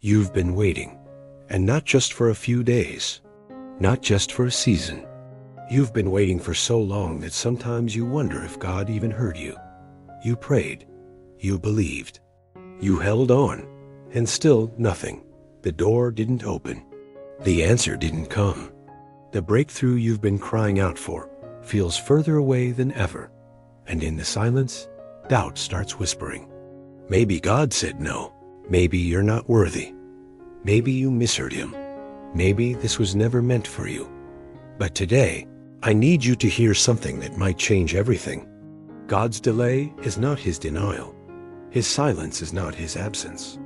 You've been waiting, and not just for a few days, not just for a season. You've been waiting for so long that sometimes you wonder if God even heard you. You prayed, you believed, you held on, and still nothing. The door didn't open. The answer didn't come. The breakthrough you've been crying out for feels further away than ever. And in the silence, doubt starts whispering. Maybe God said no. Maybe you're not worthy. Maybe you misheard him. Maybe this was never meant for you. But today, I need you to hear something that might change everything. God's delay is not his denial. His silence is not his absence.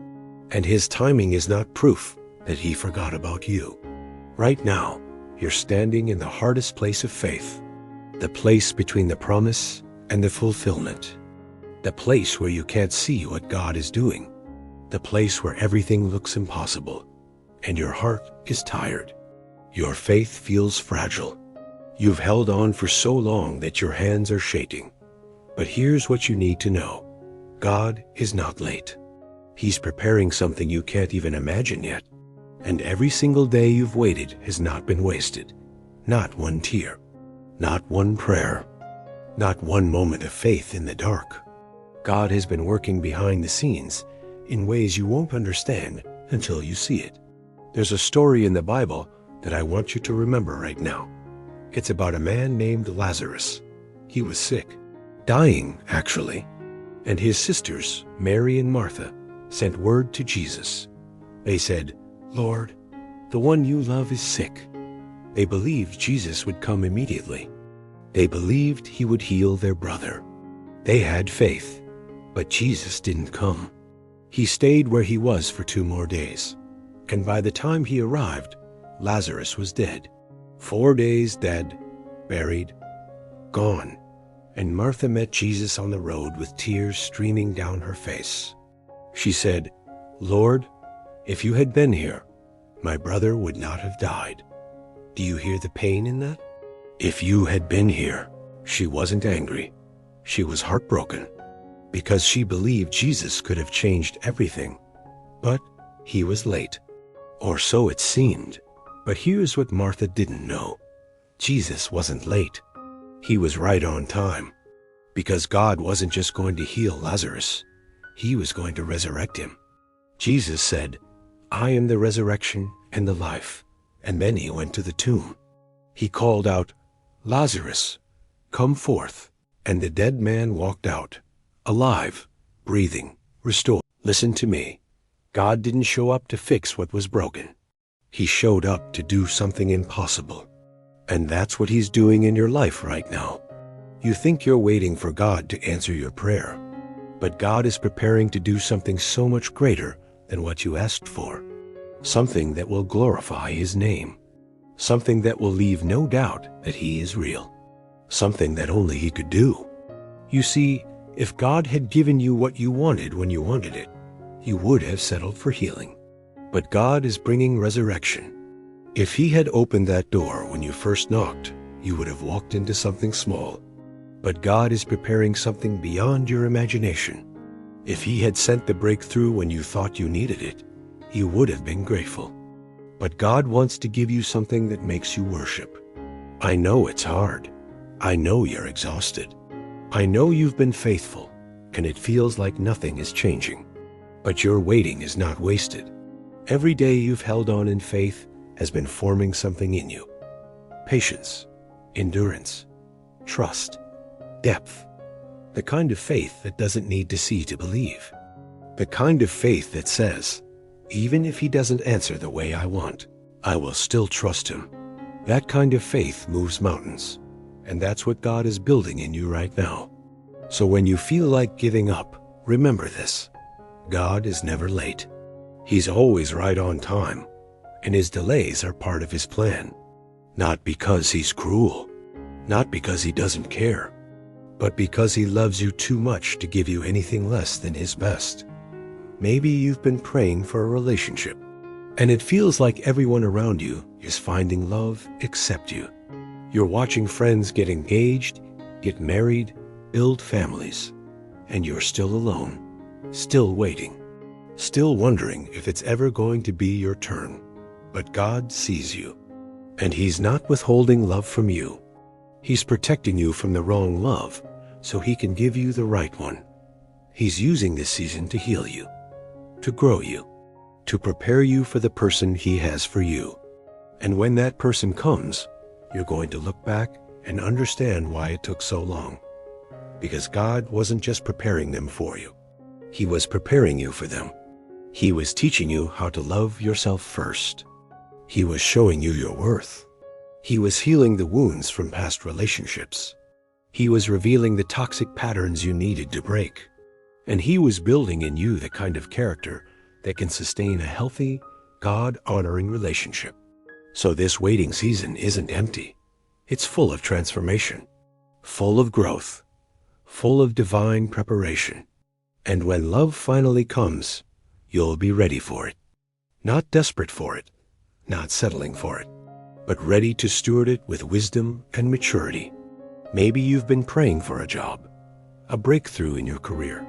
And his timing is not proof that he forgot about you. Right now, you're standing in the hardest place of faith, the place between the promise and the fulfillment, the place where you can't see what God is doing, the place where everything looks impossible, and your heart is tired. Your faith feels fragile. You've held on for so long that your hands are shaking. But here's what you need to know. God is not late. He's preparing something you can't even imagine yet. And every single day you've waited has not been wasted. Not one tear, not one prayer, not one moment of faith in the dark. God has been working behind the scenes in ways you won't understand until you see it. There's a story in the Bible that I want you to remember right now. It's about a man named Lazarus. He was sick, dying actually, and his sisters, Mary and Martha, sent word to Jesus. They said, "Lord, the one you love is sick." They believed Jesus would come immediately. They believed he would heal their brother. They had faith, but Jesus didn't come. He stayed where he was for 2 more days, and by the time he arrived, Lazarus was dead. 4 days dead, buried, gone. And Martha met Jesus on the road with tears streaming down her face. She said, "Lord, if you had been here, my brother would not have died." Do you hear the pain in that? If you had been here. She wasn't angry. She was heartbroken because she believed Jesus could have changed everything. But he was late, or so it seemed. But here's what Martha didn't know. Jesus wasn't late. He was right on time, because God wasn't just going to heal Lazarus. He was going to resurrect him. Jesus said, "I am the resurrection and the life." And then he went to the tomb. He called out, "Lazarus, come forth." And the dead man walked out, alive, breathing, restored. Listen to me. God didn't show up to fix what was broken. He showed up to do something impossible. And that's what he's doing in your life right now. You think you're waiting for God to answer your prayer, but God is preparing to do something so much greater than what you asked for. Something that will glorify his name. Something that will leave no doubt that he is real. Something that only he could do. You see, if God had given you what you wanted when you wanted it, you would have settled for healing. But God is bringing resurrection. If he had opened that door when you first knocked, you would have walked into something small. But God is preparing something beyond your imagination. If he had sent the breakthrough when you thought you needed it, you would have been grateful. But God wants to give you something that makes you worship. I know it's hard. I know you're exhausted. I know you've been faithful, and it feels like nothing is changing. But your waiting is not wasted. Every day you've held on in faith has been forming something in you. Patience, endurance, trust, depth. The kind of faith that doesn't need to see to believe. The kind of faith that says, even if he doesn't answer the way I want, I will still trust him. That kind of faith moves mountains, and that's what God is building in you right now. So when you feel like giving up, remember this. God is never late. He's always right on time, and his delays are part of his plan. Not because he's cruel, not because he doesn't care, but because he loves you too much to give you anything less than his best. Maybe you've been praying for a relationship, and it feels like everyone around you is finding love except you. You're watching friends get engaged, get married, build families, and you're still alone, still waiting. still wondering if it's ever going to be your turn. But God sees you, and He's not withholding love from you. He's protecting you from the wrong love so He can give you the right one. He's using this season to heal you, to grow you, to prepare you for the person He has for you. And when that person comes, you're going to look back and understand why it took so long. Because God wasn't just preparing them for you. He was preparing you for them. He was teaching you how to love yourself first. He was showing you your worth. He was healing the wounds from past relationships. He was revealing the toxic patterns you needed to break. And He was building in you the kind of character that can sustain a healthy, God-honoring relationship. So this waiting season isn't empty. It's full of transformation, full of growth, full of divine preparation. And when love finally comes, you'll be ready for it. Not desperate for it, not settling for it, but ready to steward it with wisdom and maturity. Maybe you've been praying for a job, a breakthrough in your career,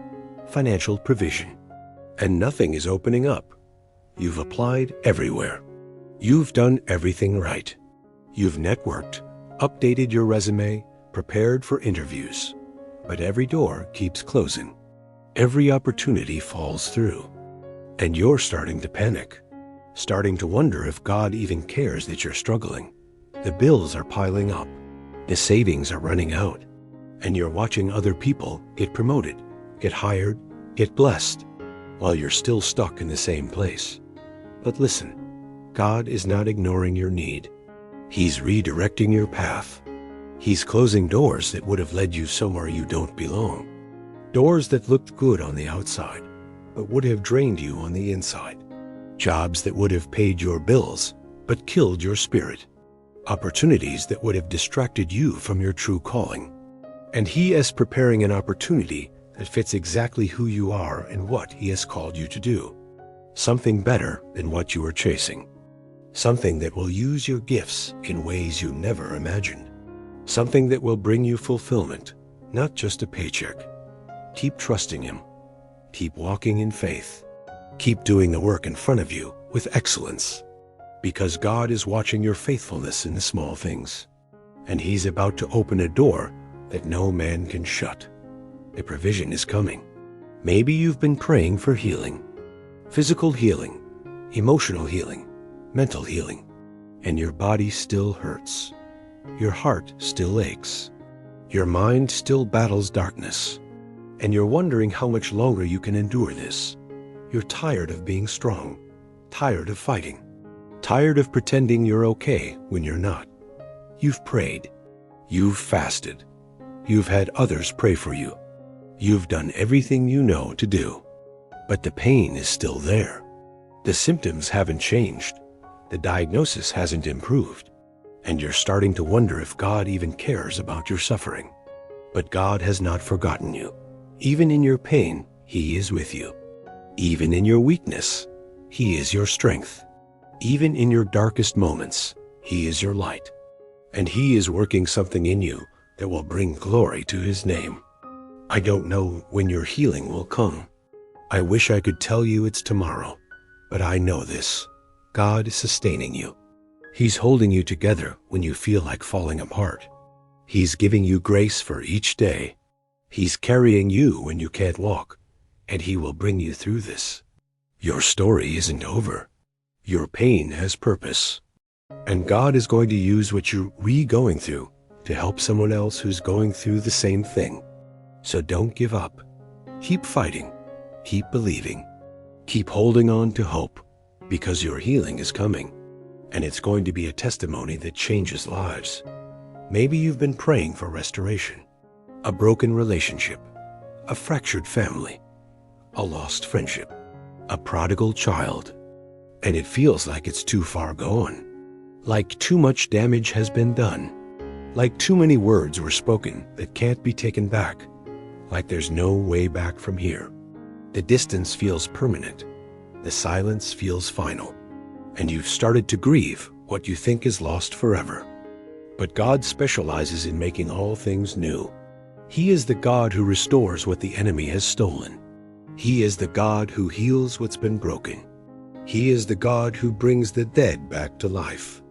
financial provision, and nothing is opening up. You've applied everywhere. You've done everything right. You've networked, updated your resume, prepared for interviews, but every door keeps closing. Every opportunity falls through, and you're starting to panic, starting to wonder if God even cares that you're struggling. The bills are piling up, the savings are running out, and you're watching other people get promoted, get hired, get blessed, while you're still stuck in the same place. But listen, God is not ignoring your need. He's redirecting your path. He's closing doors that would have led you somewhere you don't belong. Doors that looked good on the outside, but would have drained you on the inside. Jobs that would have paid your bills, but killed your spirit. Opportunities that would have distracted you from your true calling. And He is preparing an opportunity that fits exactly who you are and what He has called you to do. Something better than what you were chasing. Something that will use your gifts in ways you never imagined. Something that will bring you fulfillment, not just a paycheck. Keep trusting Him. Keep walking in faith. Keep doing the work in front of you with excellence. Because God is watching your faithfulness in the small things. And He's about to open a door that no man can shut. The provision is coming. Maybe you've been praying for healing. Physical healing, emotional healing, mental healing, and your body still hurts. Your heart still aches. Your mind still battles darkness. And you're wondering how much longer you can endure this. You're tired of being strong, tired of fighting, tired of pretending you're okay when you're not. You've prayed. You've fasted. You've had others pray for you. You've done everything you know to do. But the pain is still there. The symptoms haven't changed. The diagnosis hasn't improved. And you're starting to wonder if God even cares about your suffering. But God has not forgotten you. Even in your pain, He is with you. Even in your weakness, He is your strength. Even in your darkest moments, He is your light. And He is working something in you that will bring glory to His name. I don't know when your healing will come. I wish I could tell you it's tomorrow, but I know this. God is sustaining you. He's holding you together when you feel like falling apart. He's giving you grace for each day. He's carrying you when you can't walk, and He will bring you through this. Your story isn't over. Your pain has purpose. And God is going to use what you're going through to help someone else who's going through the same thing. So don't give up. Keep fighting. Keep believing. Keep holding on to hope, because your healing is coming, and it's going to be a testimony that changes lives. Maybe you've been praying for restoration, a broken relationship, a fractured family, a lost friendship, a prodigal child, and it feels like it's too far gone, like too much damage has been done, like too many words were spoken that can't be taken back, like there's no way back from here. The distance feels permanent. The silence feels final. And you've started to grieve what you think is lost forever. But God specializes in making all things new. He is the God who restores what the enemy has stolen. He is the God who heals what's been broken. He is the God who brings the dead back to life.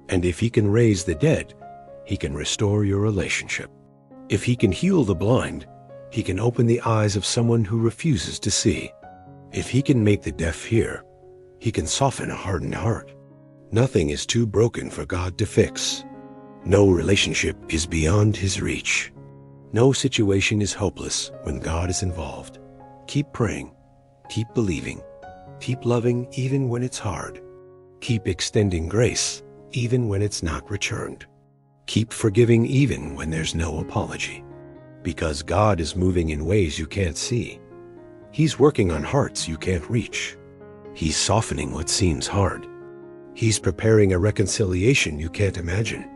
And if he can raise the dead, he can restore your relationship. If he can heal the blind, he can open the eyes of someone who refuses to see. If he can make the deaf hear, he can soften a hardened heart. Nothing is too broken for God to fix. No relationship is beyond his reach. No situation is hopeless when God is involved. Keep praying, keep believing, keep loving even when it's hard. Keep extending grace even when it's not returned. Keep forgiving even when there's no apology. Because God is moving in ways you can't see. He's working on hearts you can't reach. He's softening what seems hard. He's preparing a reconciliation you can't imagine.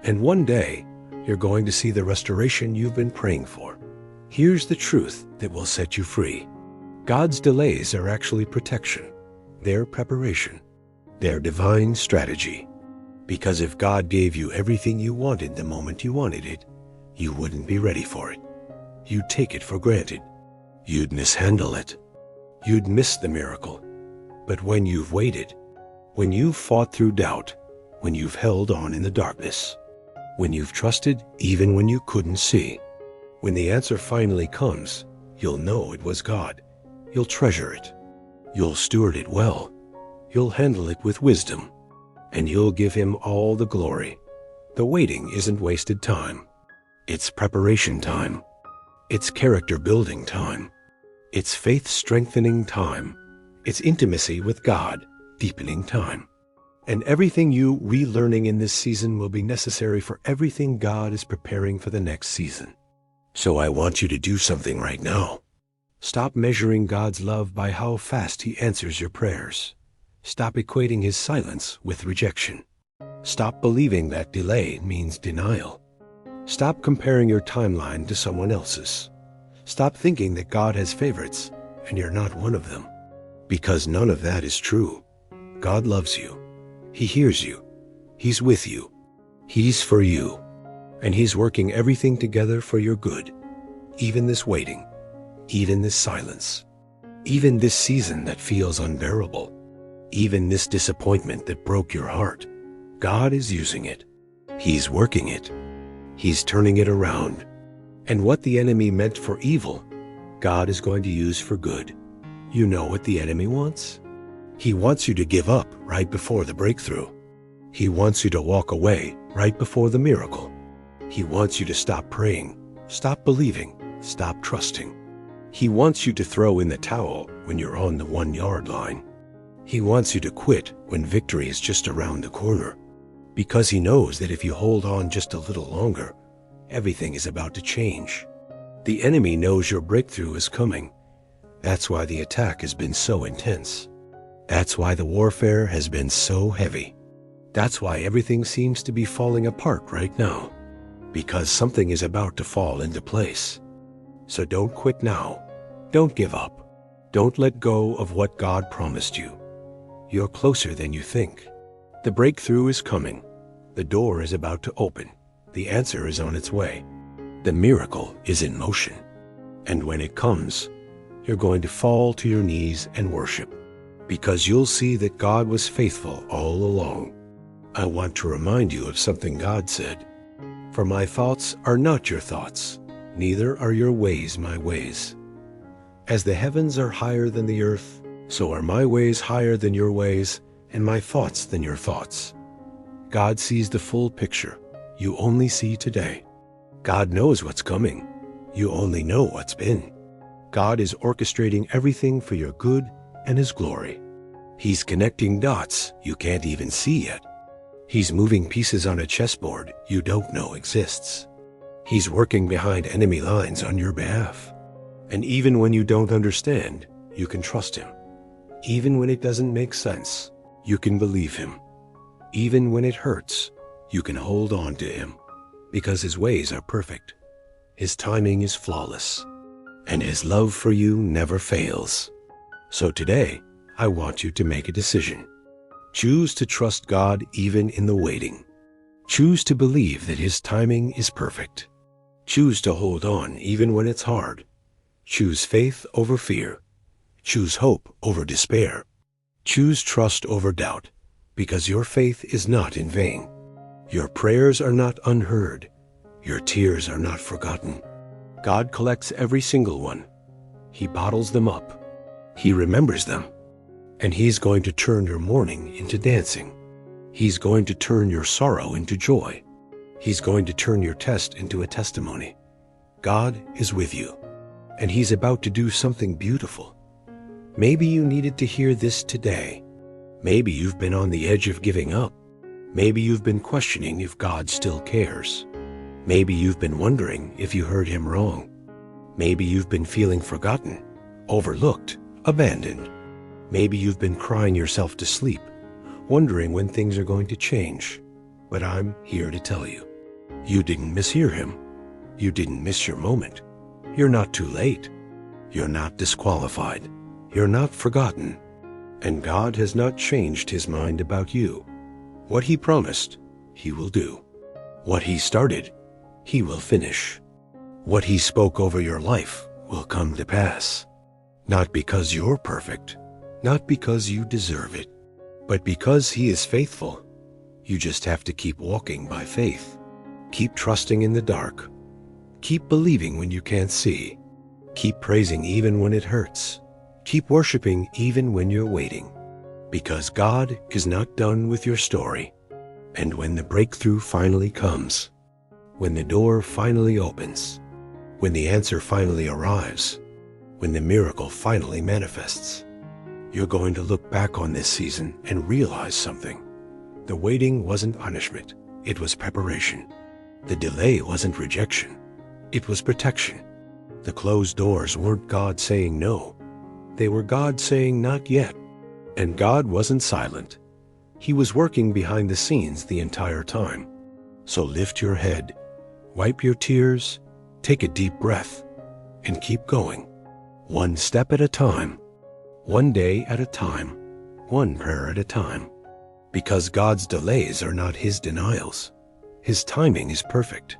And one day, you're going to see the restoration you've been praying for. Here's the truth that will set you free. God's delays are actually protection. They're preparation. They're divine strategy. Because if God gave you everything you wanted the moment you wanted it, you wouldn't be ready for it. You'd take it for granted. You'd mishandle it. You'd miss the miracle. But when you've waited, when you've fought through doubt, when you've held on in the darkness, when you've trusted even when you couldn't see, when the answer finally comes, you'll know it was God. You'll treasure it. You'll steward it well. You'll handle it with wisdom. And you'll give him all the glory. The waiting isn't wasted time. It's preparation time. It's character building time. It's faith strengthening time. It's intimacy with God deepening time. And everything you relearning in this season will be necessary for everything God is preparing for the next season. So I want you to do something right now. Stop measuring God's love by how fast he answers your prayers. Stop equating his silence with rejection. Stop believing that delay means denial. Stop comparing your timeline to someone else's. Stop thinking that God has favorites and you're not one of them. Because none of that is true. God loves you. He hears you. He's with you. He's for you. And he's working everything together for your good. Even this waiting. Even this silence. Even this season that feels unbearable. Even this disappointment that broke your heart. God is using it. He's working it. He's turning it around. And what the enemy meant for evil, God is going to use for good. You know what the enemy wants? He wants you to give up right before the breakthrough. He wants you to walk away right before the miracle. He wants you to stop praying, stop believing, stop trusting. He wants you to throw in the towel when you're on the 1-yard line. He wants you to quit when victory is just around the corner. Because he knows that if you hold on just a little longer, everything is about to change. The enemy knows your breakthrough is coming. That's why the attack has been so intense. That's why the warfare has been so heavy. That's why everything seems to be falling apart right now. Because something is about to fall into place. So don't quit now. Don't give up. Don't let go of what God promised you. You're closer than you think. The breakthrough is coming. The door is about to open. The answer is on its way. The miracle is in motion. And when it comes, you're going to fall to your knees and worship. Because you'll see that God was faithful all along. I want to remind you of something God said. For my thoughts are not your thoughts, neither are your ways my ways. As the heavens are higher than the earth, so are my ways higher than your ways, and my thoughts than your thoughts. God sees the full picture. You only see today. God knows what's coming. You only know what's been. God is orchestrating everything for your good and his glory. He's connecting dots you can't even see yet. He's moving pieces on a chessboard you don't know exists. He's working behind enemy lines on your behalf. And even when you don't understand, you can trust him. Even when it doesn't make sense, you can believe him. Even when it hurts, you can hold on to him. Because his ways are perfect. His timing is flawless. And his love for you never fails. So today, I want you to make a decision. Choose to trust God even in the waiting. Choose to believe that his timing is perfect. Choose to hold on even when it's hard. Choose faith over fear Choose hope over despair. Choose trust over doubt, because your faith is not in vain. Your prayers are not unheard. Your tears are not forgotten. God collects every single one. He bottles them up. He remembers them. And He's going to turn your mourning into dancing. He's going to turn your sorrow into joy. He's going to turn your test into a testimony. God is with you, and He's about to do something beautiful. Maybe you needed to hear this today. Maybe you've been on the edge of giving up. Maybe you've been questioning if God still cares. Maybe you've been wondering if you heard Him wrong. Maybe you've been feeling forgotten, overlooked, abandoned. Maybe you've been crying yourself to sleep, wondering when things are going to change. But I'm here to tell you, you didn't mishear Him. You didn't miss your moment. You're not too late. You're not disqualified. You're not forgotten. And God has not changed His mind about you. What He promised, He will do. What He started, He will finish. What He spoke over your life will come to pass. Not because you're perfect, not because you deserve it, but because He is faithful. You just have to keep walking by faith. Keep trusting in the dark. Keep believing when you can't see. Keep praising even when it hurts. Keep worshiping even when you're waiting. Because God is not done with your story. And when the breakthrough finally comes, when the door finally opens, when the answer finally arrives, when the miracle finally manifests, you're going to look back on this season and realize something. The waiting wasn't punishment, it was preparation. The delay wasn't rejection, it was protection. The closed doors weren't God saying no, they were God saying not yet. And God wasn't silent. He was working behind the scenes the entire time. So lift your head, wipe your tears, take a deep breath, and keep going. One step at a time, one day at a time, one prayer at a time. Because God's delays are not His denials. His timing is perfect.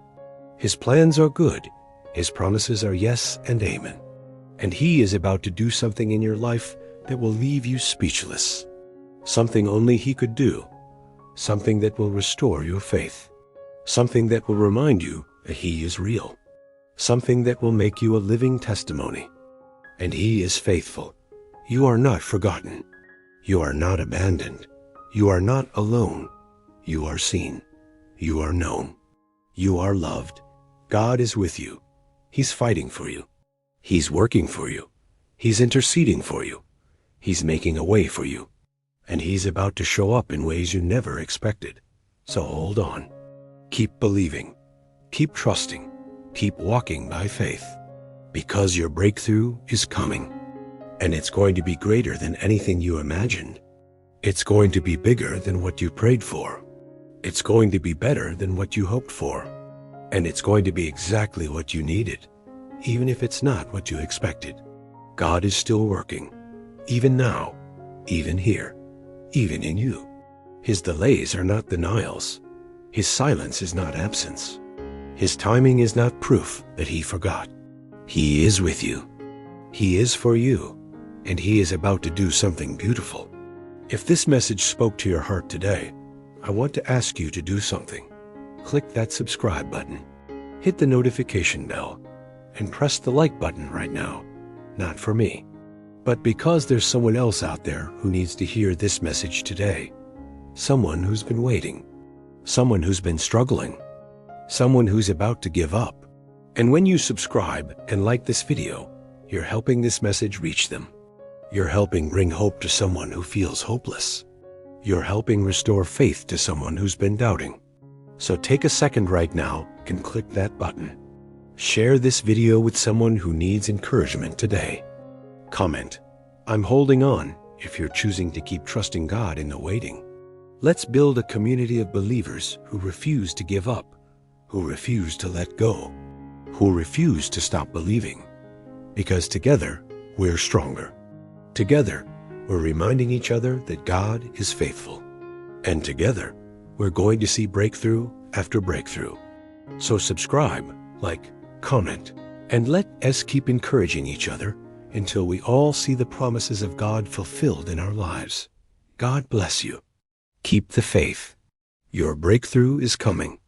His plans are good. His promises are yes and amen. And He is about to do something in your life that will leave you speechless. Something only He could do. Something that will restore your faith. Something that will remind you that He is real. Something that will make you a living testimony. And He is faithful. You are not forgotten. You are not abandoned. You are not alone. You are seen. You are known. You are loved. God is with you. He's fighting for you. He's working for you. He's interceding for you. He's making a way for you. And He's about to show up in ways you never expected. So hold on. Keep believing. Keep trusting. Keep walking by faith. Because your breakthrough is coming. And it's going to be greater than anything you imagined. It's going to be bigger than what you prayed for. It's going to be better than what you hoped for. And it's going to be exactly what you needed, even if it's not what you expected. God is still working, even now, even here, even in you. His delays are not denials. His silence is not absence. His timing is not proof that He forgot. He is with you. He is for you, and He is about to do something beautiful. If this message spoke to your heart today, I want to ask you to do something. Click that subscribe button, hit the notification bell, and press the like button right now. Not for me, but because there's someone else out there who needs to hear this message today. Someone who's been waiting, someone who's been struggling, someone who's about to give up. And when you subscribe and like this video, you're helping this message reach them. You're helping bring hope to someone who feels hopeless. You're helping restore faith to someone who's been doubting. So take a second right now and click that button. Share this video with someone who needs encouragement today. Comment, "I'm holding on," if you're choosing to keep trusting God in the waiting. Let's build a community of believers who refuse to give up, who refuse to let go, who refuse to stop believing. Because together, we're stronger. Together, we're reminding each other that God is faithful. And together, we're going to see breakthrough after breakthrough. So subscribe, like, comment, and let us keep encouraging each other until we all see the promises of God fulfilled in our lives. God bless you. Keep the faith. Your breakthrough is coming.